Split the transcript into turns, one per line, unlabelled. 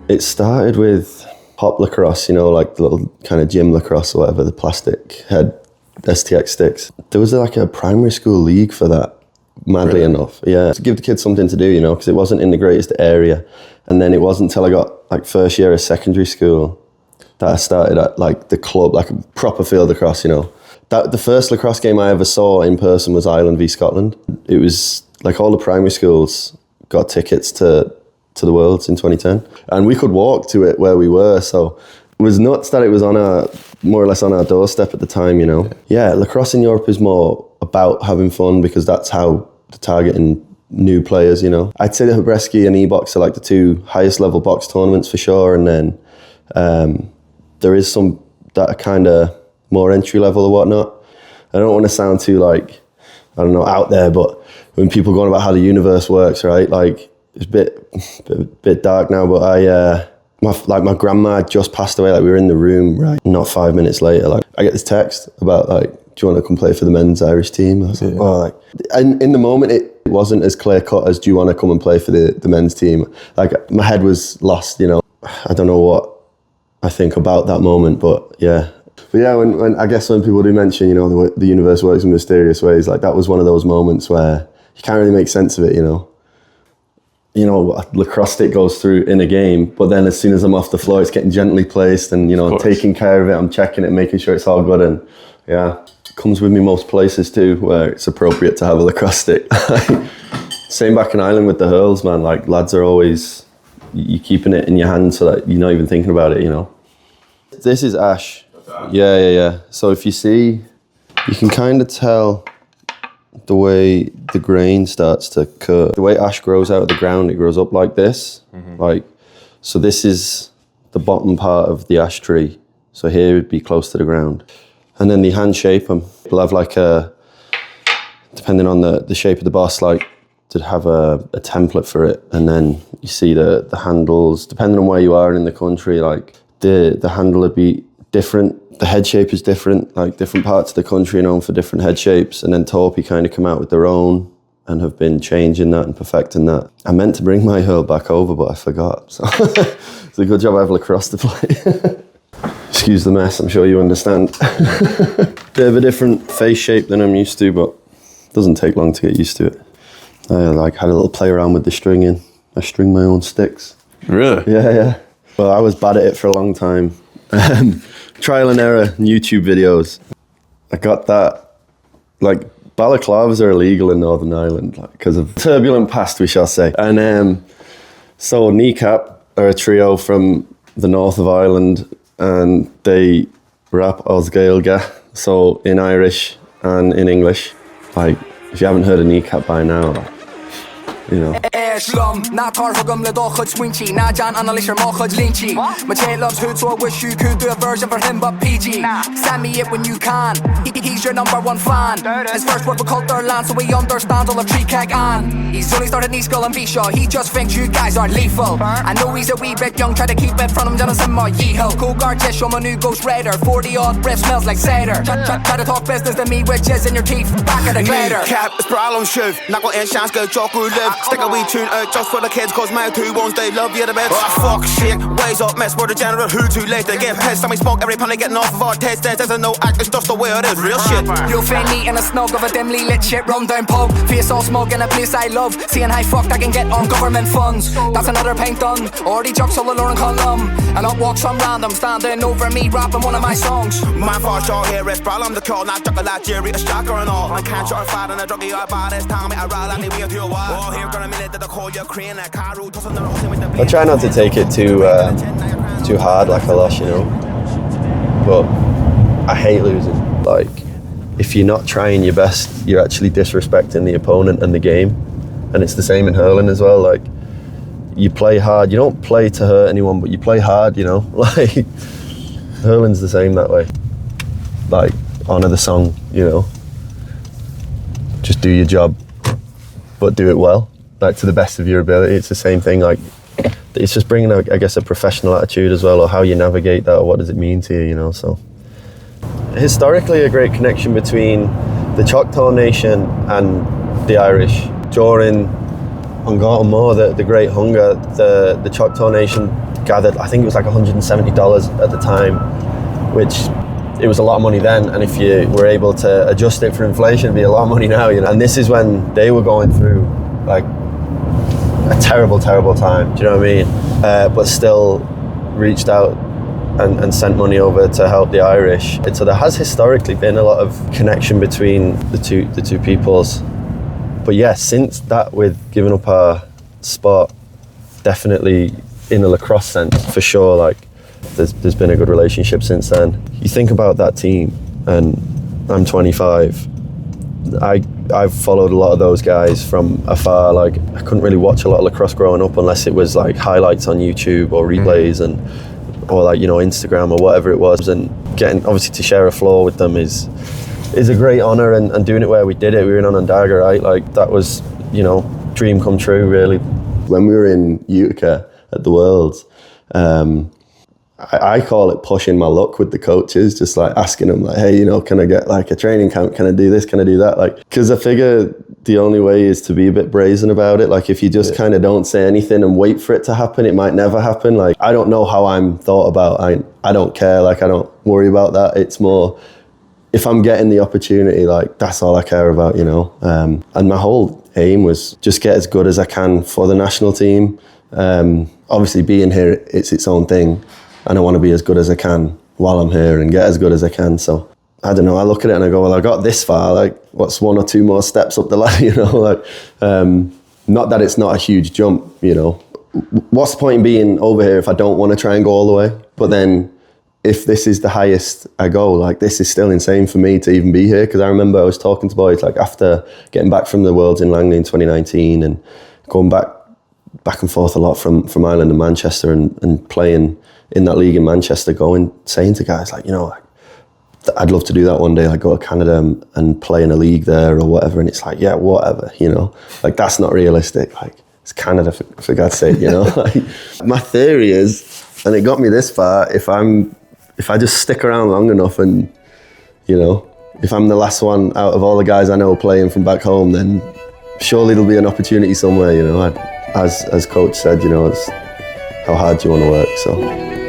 It started with pop lacrosse, like the little kind of gym lacrosse or whatever, the plastic head STX sticks. There was like a primary school league for that, madly enough. Yeah, to give the kids something to do, because it wasn't in the greatest area. And then it wasn't until I got like first year of secondary school that I started at like the club, like a proper field lacrosse, That the first lacrosse game I ever saw in person was Ireland v Scotland. It was like all the primary schools got tickets to the Worlds in 2010. And we could walk to it where we were, so it was nuts that it was more or less on our doorstep at the time, Yeah, lacrosse in Europe is more about having fun because that's how they're targeting new players, I'd say the Hebreski and E-Box are like the two highest level box tournaments for sure, and then there is some that are kind of more entry level or whatnot. I don't want to sound too out there, but when people go on about how the universe works, right? Like it's a bit dark now, but my grandma had just passed away. Like we were in the room, right? Not 5 minutes later, like I get this text about like, do you want to come play for the men's Irish team? I was like, oh, like, and in the moment it wasn't as clear cut as do you want to come and play for the men's team? Like my head was lost, I don't know what I think about that moment, but yeah. But yeah, when I guess when people do mention, the universe works in mysterious ways, like that was one of those moments where you can't really make sense of it, a lacrosse stick goes through in a game, but then as soon as I'm off the floor, it's getting gently placed and, taking care of it. I'm checking it, making sure it's all good. And yeah, it comes with me most places too, where it's appropriate to have a lacrosse stick. Same back in Ireland with the hurls, man. Like lads are always, you keeping it in your hand so that you're not even thinking about it, This is ash. Yeah. So if you see, you can kind of tell the way the grain starts to curve. The way ash grows out of the ground, it grows up like this. Mm-hmm. So this is the bottom part of the ash tree. So here would be close to the ground. And then they hand shape them. They'll have like depending on the shape of the boss, like to have a template for it. And then you see the handles, depending on where you are in the country, like the handle would be different. The head shape is different, like different parts of the country are known for different head shapes. And then Torpy kind of come out with their own and have been changing that and perfecting that. I meant to bring my hurl back over, but I forgot. So it's a good job I have lacrosse to play. Excuse the mess, I'm sure you understand. Bit of a different face shape than I'm used to, but it doesn't take long to get used to it. I had a little play around with the stringing. I string my own sticks.
Really?
Yeah. Well, I was bad at it for a long time. Trial and error, YouTube videos. I got that, like balaclavas are illegal in Northern Ireland because of turbulent past, we shall say. And so Kneecap are a trio from the north of Ireland and they rap Os Gaeilge, so in Irish and in English. Like, if you haven't heard of Kneecap by now,
Slum, na tar hugum le doch chud swinchy, na John Annalisher mo chud lynchy. My chain loves hood, so I wish you could do a version for him, but PG. Send me it when you can. He's your number one fan. His first word for culture land, so he understands all of tree keg on. He's only started in Skull and Bishaw. He just thinks you guys are lethal. I know he's a wee bit young, try to keep it from him, Jonathan my yeehaw. Cool guard test, show my new Ghost Raider. 40 odd breath smells like cider. Try to talk business to me with jizz in your teeth, back of the glider.
Cap, it's problem shove. Not got any chance, go jock or live. Stick a wee tune out just for the kids, cause my two ones they love you the best. Fuck shit, ways up mess, we're the general who too late. They get pissed and we smoke every penny getting off of our taste. There's no act, it's just the way it is, real shit.
You'll find me in a snug of a dimly lit shit run down pub. Face all smug in a place I love, seeing how fucked I can get on government funds. That's another paint done, already jokes all alone column. And I'll walk some random standing over me rapping one of my songs.
My far short here is problem, the call, not chuckle like Jerry, a shocker and all. I can't short fat and a druggy or bad, it's time me I ride and we into a while. Oh, here gonna minute that I call you Korean, that car route, tossing the rose with the
I try not to take it too hard like a loss, but I hate losing. Like, if you're not trying your best, you're actually disrespecting the opponent and the game. And it's the same in hurling as well. Like, you play hard. You don't play to hurt anyone, but you play hard, Like, hurling's the same that way. Like, honour the song, Just do your job, but do it well. Like, to the best of your ability. It's the same thing. Like, it's just bringing, I guess, a professional attitude as well, or how you navigate that, or what does it mean to you, So, historically, a great connection between the Choctaw Nation and the Irish. During An Gá An Mó, the Great Hunger, the Choctaw Nation gathered, I think it was like $170 at the time, which it was a lot of money then, and if you were able to adjust it for inflation, it'd be a lot of money now, you know. And this is when they were going through like a terrible time, do you know what I mean? But still reached out and sent money over to help the Irish. So there has historically been a lot of connection between the two peoples. But yeah, since that, with giving up our spot, definitely in a lacrosse sense, for sure, like there's been a good relationship since then. You think about that team, and I'm 25. I've followed a lot of those guys from afar. Like, I couldn't really watch a lot of lacrosse growing up unless it was like highlights on YouTube or replays or like, you know, Instagram or whatever it was. And getting obviously to share a floor with them is a great honour, and doing it where we did it. We were in Onondaga, right? Like, that was, you know, dream come true, really. When we were in Utica at the Worlds, I call it pushing my luck with the coaches, just like asking them like, hey, you know, can I get like a training camp? Can I do this? Can I do that? Like, because I figure the only way is to be a bit brazen about it. Like, if you just kind of don't say anything and wait for it to happen, it might never happen. Like, I don't know how I'm thought about. I don't care. Like, I don't worry about that. It's more, if I'm getting the opportunity, like, that's all I care about, you know. And my whole aim was just get as good as I can for the national team. Obviously being here, it's its own thing. And I want to be as good as I can while I'm here and get as good as I can. So I don't know, I look at it and I go, well, I got this far, like, what's one or two more steps up the ladder, you know? Like, not that it's not a huge jump, you know. What's the point in being over here if I don't want to try and go all the way? But then if this is the highest I go, like, this is still insane for me to even be here. Because I remember I was talking to boys, like, after getting back from the Worlds in Langley in 2019 and going back and forth a lot from Ireland and Manchester and playing in that league in Manchester, saying to guys like, you know, I'd love to do that one day, like go to Canada and play in a league there or whatever. And it's like, yeah, whatever, you know, like, that's not realistic. Like, it's Canada, for God's sake, you know. Like, my theory is, and it got me this far, if I just stick around long enough and, you know, if I'm the last one out of all the guys I know playing from back home, then surely there'll be an opportunity somewhere, you know. As Coach said, you know, it's how hard do you want to work, so.